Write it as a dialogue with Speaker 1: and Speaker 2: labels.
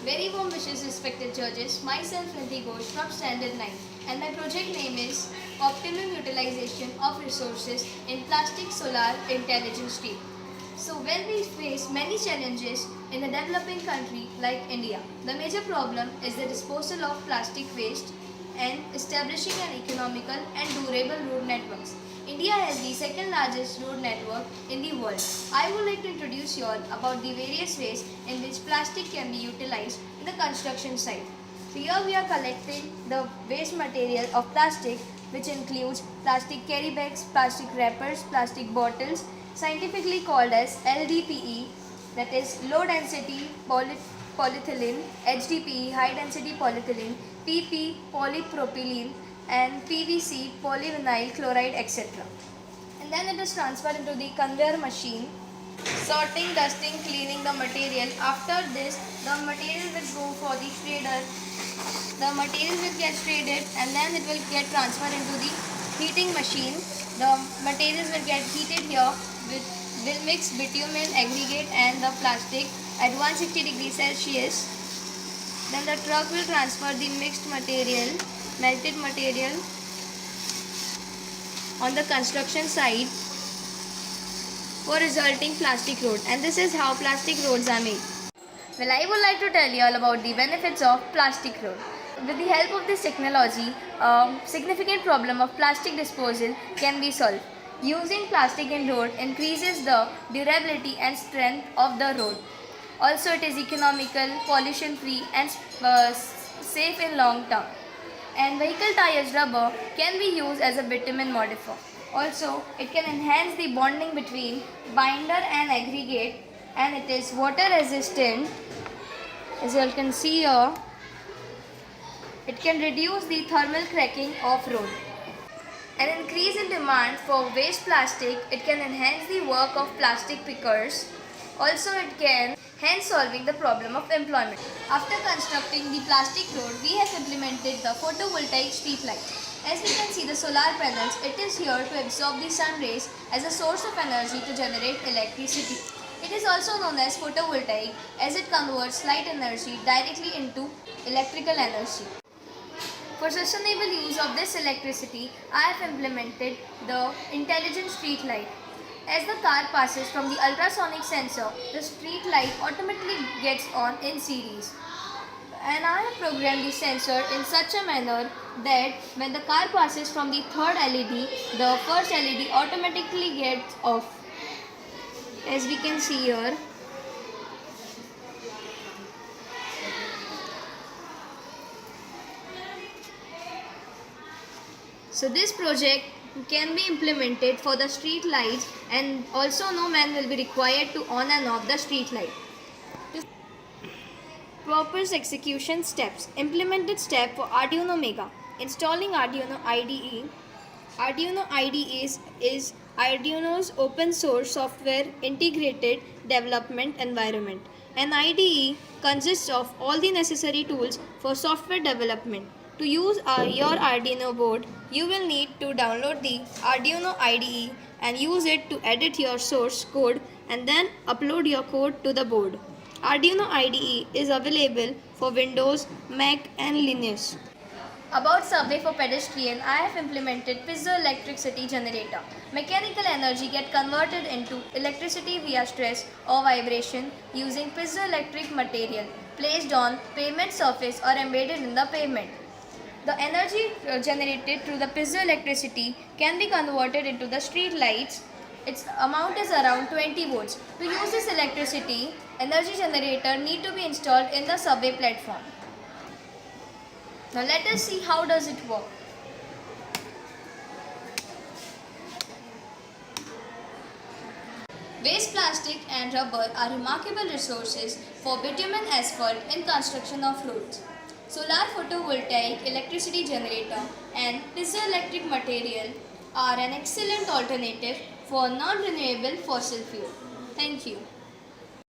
Speaker 1: Very warm wishes, respected judges. Myself, Rinti Ghosh from Standard 9, and my project name is Optimum Utilization of Resources in Plastic Solar Intelligent Steel. So, when we face many challenges in a developing country like India, the major problem is the disposal of plastic waste and establishing an economical and durable road networks. India has the second largest road network in the world. I would like to introduce you all about the various ways in which plastic can be utilized in the construction site. So here we are collecting the waste material of plastic, which includes plastic carry bags, plastic wrappers, plastic bottles, scientifically called as LDPE, that is low density polyethylene, HDPE high density polyethylene, PP polypropylene, and PVC polyvinyl chloride, etc. And then it is transferred into the conveyor machine, sorting, dusting, cleaning the material. After this, the material will go for the shredder. The material will get shredded and then it will get transferred into the heating machine. The materials will get heated here with will mix bitumen aggregate and the plastic at 160 degrees Celsius. Then the truck will transfer the mixed material, melted material on the construction site for resulting plastic road, and this is how plastic roads are made. Well, I would like to tell you all about the benefits of plastic road. With the help of this technology, a significant problem of plastic disposal can be solved. Using plastic in road increases the durability and strength of the road. Also, it is economical, pollution free and safe in long term. And vehicle tires rubber can be used as a bitumen modifier. Also, it can enhance the bonding between binder and aggregate, and it is water resistant. As you can see here, it can reduce the thermal cracking of road. An increase in demand for waste plastic, it can enhance the work of plastic pickers. Also, it can hence solving the problem of employment. After constructing the plastic road, we have implemented the photovoltaic street light. As we can see the solar panels, it is here to absorb the sun rays as a source of energy to generate electricity. It is also known as photovoltaic as it converts light energy directly into electrical energy. For sustainable use of this electricity, I have implemented the intelligent street light. As the car passes from the ultrasonic sensor, the street light automatically gets on in series. And I have programmed the sensor in such a manner that when the car passes from the third LED, the first LED automatically gets off. As we can see here. So this project can be implemented for the street lights, and also no man will be required to on and off the street light. Proper execution steps. Implemented step for Arduino Mega. Installing Arduino IDE. Arduino IDE is Arduino's open source software integrated development environment. An IDE consists of all the necessary tools for software development. To use your Arduino board, you will need to download the Arduino IDE and use it to edit your source code and then upload your code to the board. Arduino IDE is available for Windows, Mac and Linux. About survey for pedestrian, I have implemented piezoelectricity generator. Mechanical energy get converted into electricity via stress or vibration using piezoelectric material placed on pavement surface or embedded in the pavement. The energy generated through the piezoelectricity can be converted into the street lights. Its amount is around 20 volts. To use this electricity, energy generator need to be installed in the subway platform. Now let us see how does it work. Waste plastic and rubber are remarkable resources for bitumen asphalt in construction of roads. Solar photovoltaic electricity generator and piezoelectric material are an excellent alternative for non-renewable fossil fuel. Thank you.